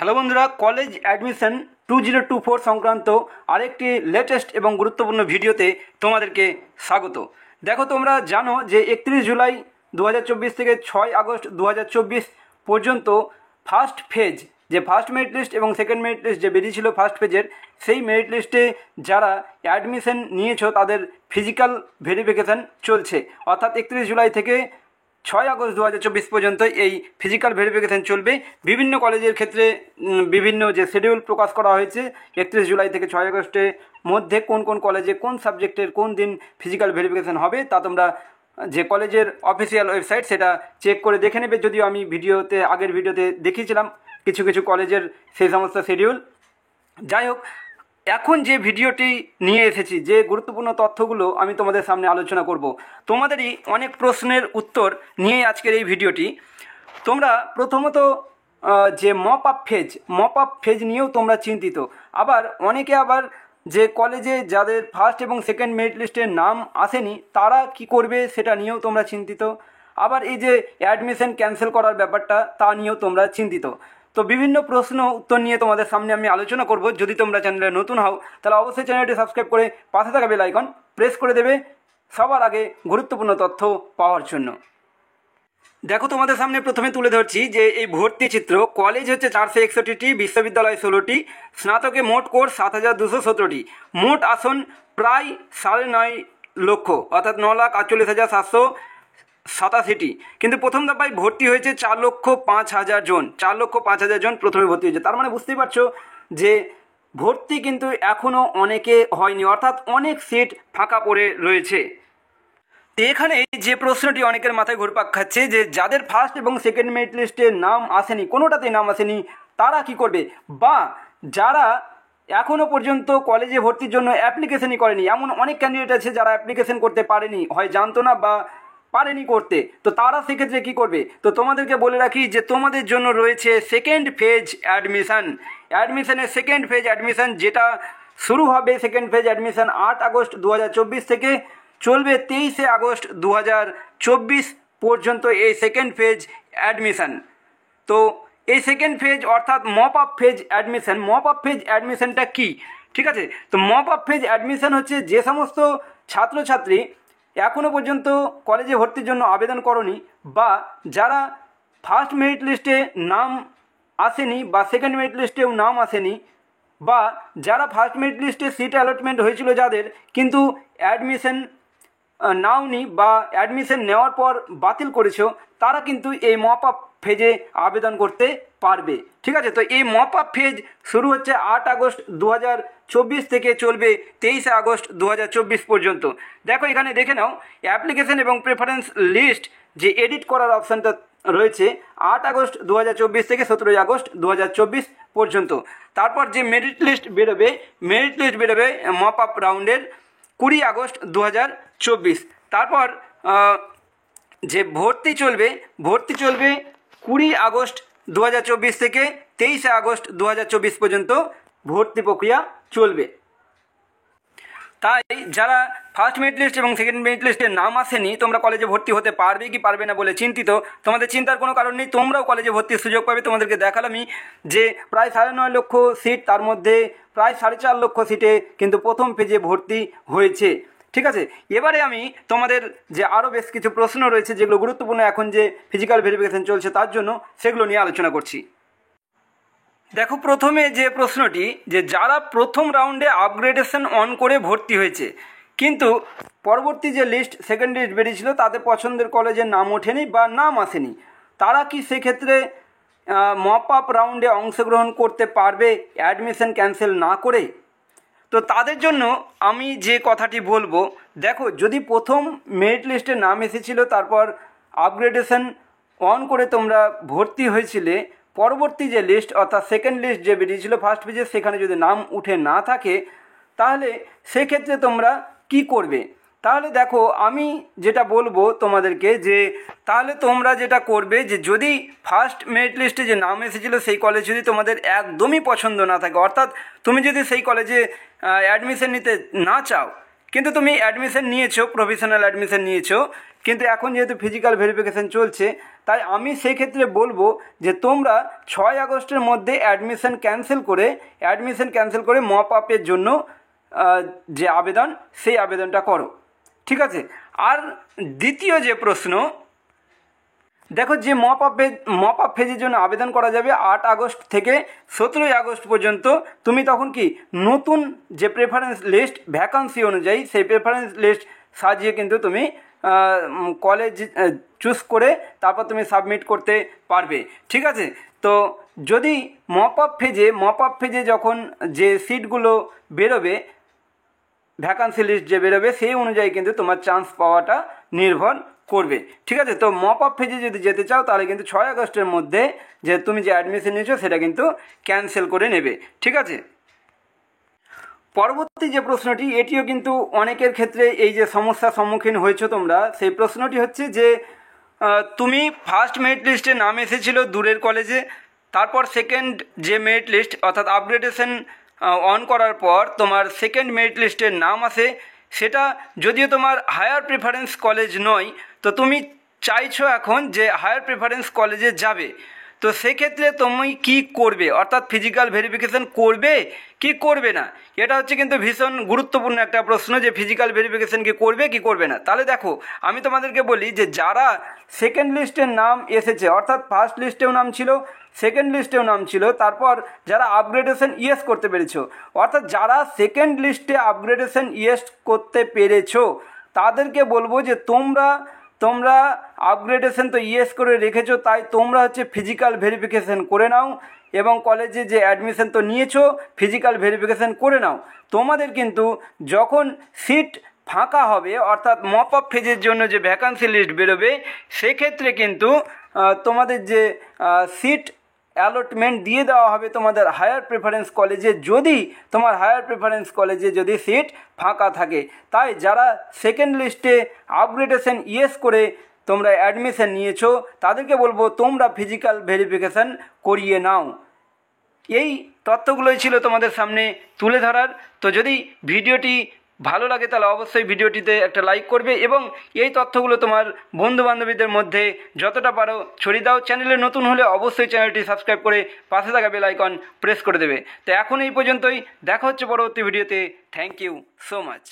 Hello বন্ধুরা, college admission 2024 সংক্রান্ত আরেকটি লেটেস্ট এবং গুরুত্বপূর্ণ ভিডিওতে তোমাদেরকে স্বাগত। দেখো, তোমরা জানো যে 31 জুলাই 2024 থেকে 6 আগস্ট 2024 পর্যন্ত ফার্স্ট ফেজ, যে ফার্স্ট মেরিট লিস্ট এবং সেকেন্ড মেরিট লিস্ট যে বেরিয়েছিল ফার্স্ট ফেজের, সেই মেরিট লিস্টে যারা অ্যাডমিশন নিয়েছো তাদের ফিজিক্যাল ভেরিফিকেশান চলছে। অর্থাৎ 31 জুলাই থেকে 6 আগস্ট 2024 পর্যন্ত এই ফিজিক্যাল ভেরিফিকেশান চলবে। বিভিন্ন কলেজের ক্ষেত্রে বিভিন্ন যে শিডিউল প্রকাশ করা হয়েছে 31 জুলাই থেকে 6 আগস্টের মধ্যে কোন কোন কলেজে কোন সাবজেক্টের কোন দিন ফিজিক্যাল ভেরিফিকেশান হবে তা তোমরা যে কলেজের অফিসিয়াল ওয়েবসাইট সেটা চেক করে দেখে নেবে। যদিও আমি আগের ভিডিওতে দেখিয়েছিলাম কিছু কিছু কলেজের সেই সমস্ত শিডিউল। যাই হোক, এখন যে ভিডিওটি নিয়ে এসেছি, যে গুরুত্বপূর্ণ তথ্যগুলো আমি তোমাদের সামনে আলোচনা করব, তোমাদেরই অনেক প্রশ্নের উত্তর নিয়ে আজকের এই ভিডিওটি। তোমরা প্রথমত যে মপ আপ ফেজ নিয়েও তোমরা চিন্তিত। আবার অনেকে আবার যে কলেজে যাদের ফার্স্ট এবং সেকেন্ড মেরিট লিস্টের নাম আসেনি তারা কি করবে সেটা নিয়েও তোমরা চিন্তিত। আবার এই যে অ্যাডমিশন ক্যান্সেল করার ব্যাপারটা তা নিয়েও তোমরা চিন্তিত। তো বিভিন্ন প্রশ্ন উত্তর নিয়ে তোমাদের সামনে আমি আলোচনা করব। যদি তোমরা চ্যানেলে নতুন হও তাহলে অবশ্যই চ্যানেলটি সাবস্ক্রাইব করে পাশে থাকা বেল আইকন প্রেস করে দেবে সবার আগে গুরুত্বপূর্ণ তথ্য পাওয়ার জন্য। দেখো, তোমাদের সামনে প্রথমে তুলে ধরছি যে এই ভর্তি চিত্র। কলেজ হচ্ছে 461টি, বিশ্ববিদ্যালয় 16টি, স্নাতকে মোট কোর্স 7217টি, মোট আসন প্রায় 9.5 লক্ষ, অর্থাৎ 9,48,787টি। কিন্তু প্রথম দফায় ভর্তি হয়েছে 4,05,000 জন। 4,05,000 জন প্রথমে ভর্তি হয়েছে। তার মানে বুঝতেই পারছো যে ভর্তি কিন্তু এখনও অনেকে হয়নি, অর্থাৎ অনেক সিট ফাঁকা পড়ে রয়েছে। এখানে যে প্রশ্নটি অনেকের মাথায় ঘুরপাক খাচ্ছে যে যাদের ফার্স্ট এবং সেকেন্ড মেরিট লিস্টে নাম আসেনি, কোনোটাতেই নাম আসেনি, তারা কি করবে? বা যারা এখনও পর্যন্ত কলেজে ভর্তির জন্য অ্যাপ্লিকেশনই করেনি, এমন অনেক ক্যান্ডিডেট আছে যারা অ্যাপ্লিকেশন করতে পারেনি, হয় জানতো না বা পারেনি করতে। তো তারা সেক্ষেত্রে কী করবে? তো তোমাদেরকে বলে রাখি যে তোমাদের জন্য রয়েছে সেকেন্ড ফেজ অ্যাডমিশনের সেকেন্ড ফেজ অ্যাডমিশন, যেটা শুরু হবে সেকেন্ড ফেজ অ্যাডমিশন 8 আগস্ট 2024 থেকে, চলবে 23 আগস্ট 2024 পর্যন্ত এই সেকেন্ড ফেজ অ্যাডমিশন। তো এই সেকেন্ড ফেজ অর্থাৎ মপ আপ ফেজ অ্যাডমিশনটা কী? ঠিক আছে, তো মপ আপ ফেজ অ্যাডমিশন হচ্ছে যে সমস্ত ছাত্রছাত্রী এখনও পর্যন্ত কলেজে ভর্তির জন্য আবেদন করনি, বা যারা ফার্স্ট মেরিট লিস্টে নাম আসেনি বা সেকেন্ড মেরিট লিস্টেও নাম আসেনি, বা যারা ফার্স্ট মেরিট লিস্টে সিট অ্যালটমেন্ট হয়েছিল যাদের, কিন্তু অ্যাডমিশন নাওনি বা অ্যাডমিশন নেওয়ার পর বাতিল করেছো, তারা কিন্তু এই মপ আপ ফেজে আবেদন করতে পারবে। ঠিক আছে, তো এই মপ আপ ফেজ শুরু হচ্ছে 8 আগস্ট 2024 থেকে, চলবে 23 আগস্ট 2024 পর্যন্ত। দেখো, এখানে দেখে নাও অ্যাপ্লিকেশন এবং প্রেফারেন্স লিস্ট যে এডিট করার অপশানটা রয়েছে 8 আগস্ট 2024 থেকে 17 আগস্ট 2024 পর্যন্ত। তারপর যে মেরিট লিস্ট বেরোবে মপ আপ রাউন্ডের 20 আগস্ট 2024। তারপর যে ভর্তি চলবে 20 আগস্ট 2024 থেকে 23 আগস্ট 2024 পর্যন্ত ভর্তি প্রক্রিয়া চলবে। তাই যারা ফার্স্ট মেরিট লিস্ট এবং সেকেন্ড মেরিট লিস্টের নাম আসেনি, তোমরা কলেজে ভর্তি হতে পারবে কি পারবে না বলে চিন্তিত, তোমাদের চিন্তার কোনো কারণ নেই। তোমরাও কলেজে ভর্তির সুযোগ পাবে। তোমাদেরকে দেখালামই যে প্রায় 9.5 লক্ষ সিট, তার মধ্যে প্রায় 4.5 লক্ষ সিটে কিন্তু প্রথম পেজে ভর্তি হয়েছে। ঠিক আছে, এবারে আমি তোমাদের যে আরও বেশ কিছু প্রশ্ন রয়েছে যেগুলো গুরুত্বপূর্ণ এখন যে ফিজিক্যাল ভেরিফিকেশন চলছে তার জন্য, সেগুলো নিয়ে আলোচনা করছি। দেখো, প্রথমে যে প্রশ্নটি, যে যারা প্রথম রাউন্ডে আপগ্রেডেশন অন করে ভর্তি হয়েছে কিন্তু পরবর্তী যে লিস্ট সেকেন্ড লিস্ট বেরিয়েছিল তাতে পছন্দের কলেজের নাম ওঠেনি বা নাম আসেনি, তারা কি সেক্ষেত্রে মপ আপ রাউন্ডে অংশগ্রহণ করতে পারবে অ্যাডমিশন ক্যান্সেল না করে? তো তাদের জন্য আমি যে কথাটি বলবো, দেখো, যদি প্রথম মেরিট লিস্টে নাম এসেছিল তারপর আপগ্রেডেশন অন করে তোমরা ভর্তি হয়েছিলে, পরবর্তী যে লিস্ট অর্থাৎ সেকেন্ড লিস্ট যে বেরিয়েছিল ফার্স্ট পেজে সেখানে যদি নাম উঠে না থাকে, তাহলে সেক্ষেত্রে তোমরা কি করবে? তাহলে দেখো, আমি যেটা বলবো তোমাদেরকে, যে তাহলে তোমরা যেটা করবে যে যদি ফার্স্ট মেরিট লিস্টে যে নাম এসেছিলো সেই কলেজ যদি তোমাদের একদমই পছন্দ না থাকে, অর্থাৎ তুমি যদি সেই কলেজে অ্যাডমিশন নিতে না চাও, কিন্তু তুমি অ্যাডমিশন নিয়েছো, প্রফেশনাল অ্যাডমিশন নিয়েছো, কিন্তু এখন যেহেতু ফিজিক্যাল ভেরিফিকেশান চলছে তাই আমি সেই ক্ষেত্রে বলবো যে তোমরা 6 আগস্টের মধ্যে অ্যাডমিশন ক্যান্সেল করে মপ আপের জন্য যে আবেদন সেই আবেদনটা করো। ঠিক আছে। আর দ্বিতীয় যে প্রশ্ন, দেখো যে মপ আপ ফেজের জন্য আবেদন করা যাবে 8 আগস্ট থেকে 17 আগস্ট পর্যন্ত। তুমি তখন কি নতুন যে প্রেফারেন্স লিস্ট ভ্যাকান্সি অনুযায়ী সেই প্রেফারেন্স লিস্ট সাজিয়ে কিন্তু তুমি কলেজ চুজ করে তারপর তুমি সাবমিট করতে পারবে। ঠিক আছে। তো যদি মপ আপ ফেজে যখন যে সিটগুলো বেরোবে, ভ্যাকান্সি লিস্ট যে বেরোবে সেই অনুযায়ী কিন্তু তোমার চান্স পাওয়াটা নির্ভর করবে। ঠিক আছে। তো মপ আপ ফেজে যদি যেতে চাও তাহলে কিন্তু 6 আগস্টের মধ্যে যে তুমি যে অ্যাডমিশন নিয়েছো সেটা কিন্তু ক্যান্সেল করে নেবে। ঠিক আছে। পরবর্তী যে প্রশ্নটি, এটিও কিন্তু অনেকের ক্ষেত্রে এই যে সমস্যার সম্মুখীন হয়েছো তোমরা, সেই প্রশ্নটি হচ্ছে যে তুমি ফার্স্ট মেরিট লিস্টে নাম এসেছিল দূরের কলেজে, তারপর সেকেন্ড যে মেরিট লিস্ট অর্থাৎ আপগ্রেডেশন অন করার পর তোমার সেকেন্ড মেরিট লিস্টের নাম আসে, সেটা যদিও তোমার হায়ার প্রেফারেন্স কলেজ নয়, তো তুমি চাইছো এখন যে হায়ার প্রেফারেন্স কলেজে যাবে। তো সেক্ষেত্রে তুমি কি করবে, অর্থাৎ ফিজিক্যাল ভেরিফিকেশন করবে কি করবে না, এটা হচ্ছে কিন্তু ভীষণ গুরুত্বপূর্ণ একটা প্রশ্ন যে ফিজিক্যাল ভেরিফিকেশন কি করবে কি করবে না। তাহলে দেখো আমি তোমাদেরকে বলি যে যারা সেকেন্ড লিস্টের নাম এসেছে, অর্থাৎ ফার্স্ট লিস্টেও নাম ছিল, সেকেন্ড লিস্টেও নাম ছিল, তারপর যারা আপগ্রেডেশন ইয়েস করতে পেরেছো, অর্থাৎ যারা সেকেন্ড লিস্টে আপগ্রেডেশন ইয়েস করতে পেরেছো তাদেরকে বলবো যে তোমরা আপগ্রেডেশন তো ইয়েস করে রেখেছো, তাই তোমরা হচ্ছে ফিজিক্যাল ভেরিফিকেশন করে নাও এবং কলেজে যে অ্যাডমিশন তো নিয়েছো ফিজিক্যাল ভেরিফিকেশন করে নাও। তোমাদের কিন্তু যখন সিট ফাঁকা হবে, অর্থাৎ মপ আপ ফেজের জন্য যে ভ্যাকান্সি লিস্ট বেরোবে, সেক্ষেত্রে কিন্তু তোমাদের যে সিট অ্যালটমেন্ট দিয়ে দেওয়া হবে তোমাদের হায়ার প্রেফারেন্স কলেজে, যদি তোমার হায়ার প্রেফারেন্স কলেজে যদি সিট ফাঁকা থাকে। তাই যারা সেকেন্ড লিস্টে আপগ্রেডেশন ইয়েস করে তোমরা অ্যাডমিশন নিয়েছো তাদেরকে বলবো তোমরা ফিজিক্যাল ভেরিফিকেশান করিয়ে নাও। এই তথ্যগুলোই ছিল তোমাদের সামনে তুলে ধরার। তো যদি ভিডিওটি ভালো লাগে তাহলে অবশ্যই ভিডিওটিতে একটা লাইক করবে এবং এই তথ্যগুলো তোমার বন্ধুবান্ধবীদের মধ্যে যতটা পারো ছড়িয়ে দাও। চ্যানেলে নতুন হলে অবশ্যই চ্যানেলটি সাবস্ক্রাইব করে পাশে থাকা বেল আইকন প্রেস করে দেবে। তো এখন এই পর্যন্তই, দেখা হচ্ছে পরবর্তী ভিডিওতে। Thank you so much.